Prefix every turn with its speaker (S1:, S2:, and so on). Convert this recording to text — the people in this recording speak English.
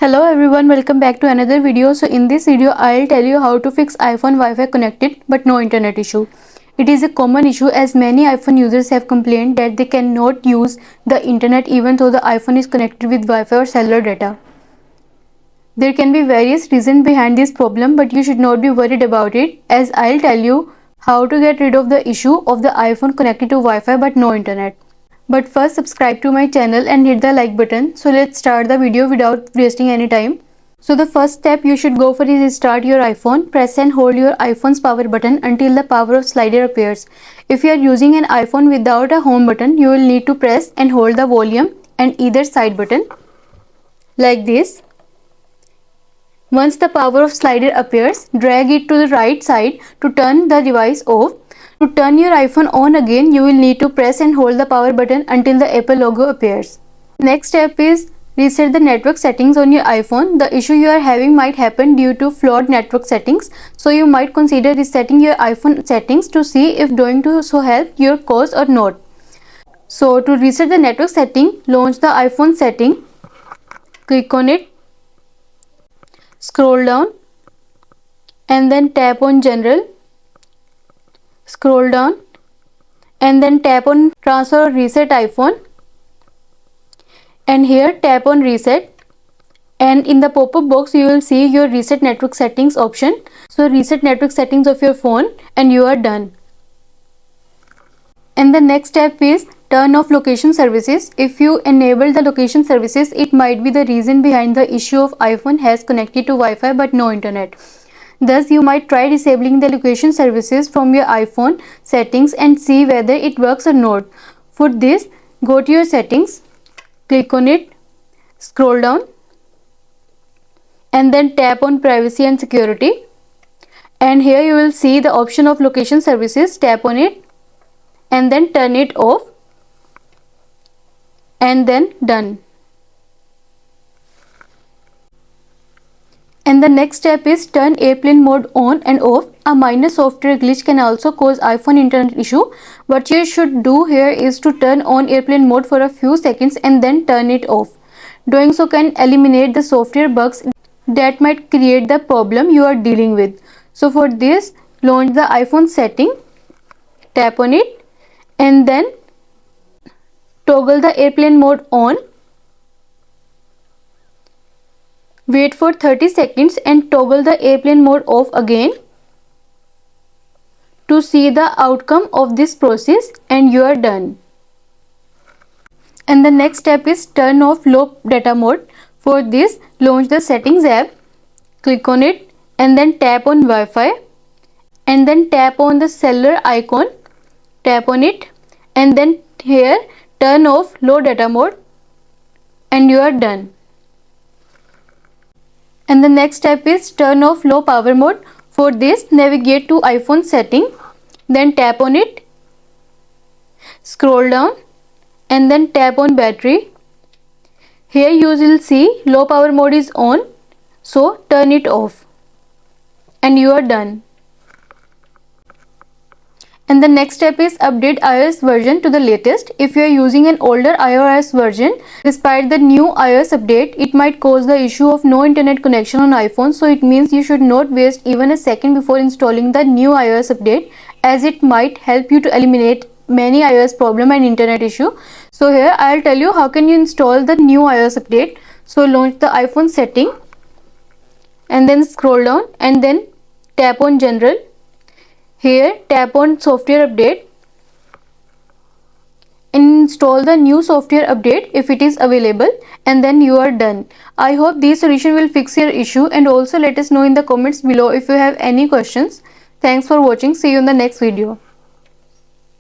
S1: Hello everyone, welcome back to another video. So in this video I'll tell you how to fix iPhone Wi-Fi connected but no internet issue. It is a common issue as many iPhone users have complained that they cannot use the internet even though the iPhone is connected with Wi-Fi or cellular data. There can be various reasons behind this problem, but you should not be worried about it as I'll tell you how to get rid of the issue of the iPhone connected to Wi-Fi but no internet. But first subscribe to my channel and hit the like button. So let's start the video without wasting any time. So the first step you should go for is start your iPhone. Press and hold your iPhone's power button until the power of slider appears. If you are using an iPhone without a home button, you will need to press and hold the volume and either side button like this. Once the power of slider appears, drag it to the right side to turn the device off. To turn your iPhone on again, you will need to press and hold the power button until the Apple logo appears. Next step is reset the network settings on your iPhone. The issue you are having might happen due to flawed network settings, so you might consider resetting your iPhone settings to see if doing so help your cause or not. So to reset the network setting, launch the iPhone setting, click on it, scroll down and then tap on General. Scroll down and then tap on Transfer or Reset iPhone, and here tap on Reset, and in the pop-up box you will see your Reset Network Settings option. So reset network settings of your phone and you are done. And the next step is turn off location services. If you enable the location services, it might be the reason behind the issue of iPhone has connected to Wi-Fi but no internet. Thus, you might try disabling the location services from your iPhone settings and see whether it works or not. For this, go to your settings, click on it, scroll down and then tap on Privacy and Security. And here you will see the option of location services. Tap on it and then turn it off and then done. And the next step is turn airplane mode on and off. A minor software glitch can also cause iPhone internet issue. What you should do here is to turn on airplane mode for a few seconds and then turn it off. Doing so can eliminate the software bugs that might create the problem you are dealing with. So for this, launch the iPhone setting, tap on it and then toggle the airplane mode on. Wait for 30 seconds and toggle the airplane mode off again to see the outcome of this process, and you are done. And the next step is turn off low data mode. For this, launch the settings app, click on it and then tap on Wi-Fi and then tap on the cellular icon, tap on it and then here turn off low data mode and you are done. And the next step is turn off low power mode. For this, navigate to iPhone setting, then tap on it, scroll down and then tap on battery. Here you will see low power mode is on, so turn it off and you are done. And the next step is update iOS version to the latest. If you are using an older iOS version, despite the new iOS update, it might cause the issue of no internet connection on iPhone. So it means you should not waste even a second before installing the new iOS update, as it might help you to eliminate many iOS problem and internet issue. So here I'll tell you how can you install the new iOS update. So launch the iPhone setting and then scroll down and then tap on General. Here tap on Software Update and install the new software update if it is available, and then you are done. I hope this solution will fix your issue, and also let us know in the comments below if you have any questions. Thanks for watching. See you in the next video.